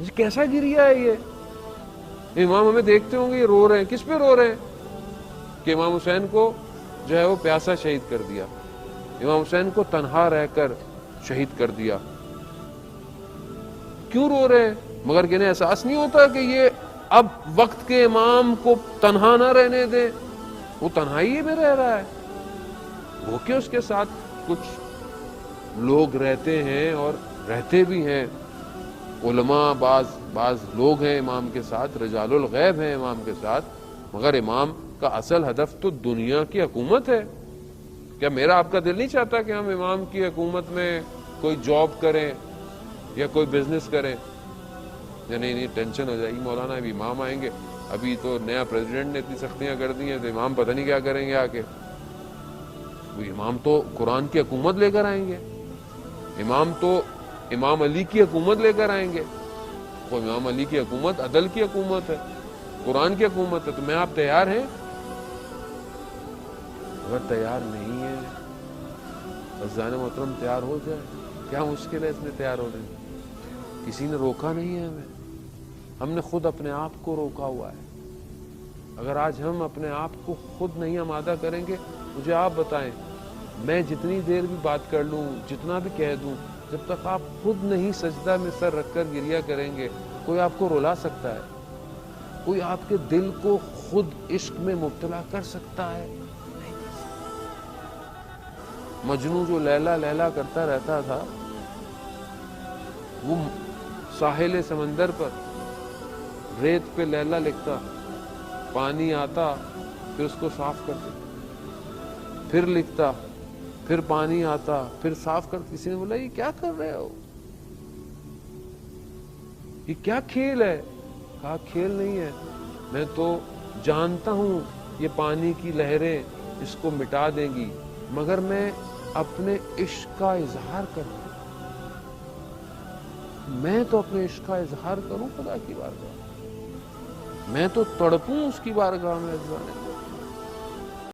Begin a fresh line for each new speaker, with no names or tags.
یہ کیسا گریا ہے یہ؟ امام ہمیں دیکھتے ہوں گے یہ رو رہے ہیں، کس پہ رو رہے ہیں؟ کہ امام حسین کو جو ہے وہ پیاسا شہید کر دیا، امام حسین کو تنہا رہ کر شہید کر دیا. کیوں رو رہے ہیں؟ مگر کہ انہیں احساس نہیں ہوتا کہ یہ اب وقت کے امام کو تنہا نہ رہنے دیں، وہ تنہائی میں رہ رہا ہے. وہ کہ اس کے ساتھ کچھ لوگ رہتے ہیں اور رہتے بھی ہیں، علماء بعض لوگ ہیں امام کے ساتھ، رجال الغیب ہیں امام کے ساتھ، مگر امام کا اصل ہدف تو دنیا کی حکومت ہے. کیا میرا آپ کا دل نہیں چاہتا کہ ہم امام کی حکومت میں کوئی جاب کریں یا کوئی بزنس کریں؟ یا نہیں ٹینشن ہو جائے گی مولانا، ابھی امام آئیں گے، ابھی تو نیا پریزیڈنٹ نے اتنی سختیاں کر دی ہیں تو امام پتہ نہیں کیا کریں گے آ کے. امام تو قرآن کی حکومت لے کر آئیں گے، امام تو امام علی کی حکومت لے کر آئیں گے. وہ امام علی کی حکومت عدل کی حکومت ہے، قرآن کی حکومت ہے. تو میں آپ تیار ہیں؟ اگر تیار نہیں ہے عزیزان محترم تیار ہو جائے. کیا مشکل ہے اس میں تیار ہونے میں؟ کسی نے روکا نہیں ہے ہمیں، ہم نے خود اپنے آپ کو روکا ہوا ہے. اگر آج ہم اپنے آپ کو خود نہیں آمادہ کریں گے، مجھے آپ بتائیں، میں جتنی دیر بھی بات کر لوں، جتنا بھی کہہ دوں، جب تک آپ خود نہیں سجدہ میں سر رکھ کر گریا کریں گے، کوئی آپ کو رلا سکتا ہے؟ کوئی آپ کے دل کو خود عشق میں مبتلا کر سکتا ہے؟ نہیں کر سکتا. مجنوں جو لیلا لیلا کرتا رہتا تھا، وہ ساحل سمندر پر ریت پہ لیلا لکھتا، پانی آتا پھر اس کو صاف کرتے، پھر لکھتا، پھر پانی آتا پھر صاف کرتے. کسی نے بولا یہ کیا کر رہے ہو، یہ کیا کھیل ہے؟ کہا کھیل نہیں ہے، میں تو جانتا ہوں یہ پانی کی لہریں اس کو مٹا دیں گی، مگر میں اپنے عشق کا اظہار کروں، میں تو اپنے عشق کا اظہار کروں خدا کی بارگاہ، میں تو تڑپوں اس کی بارگاہ میں.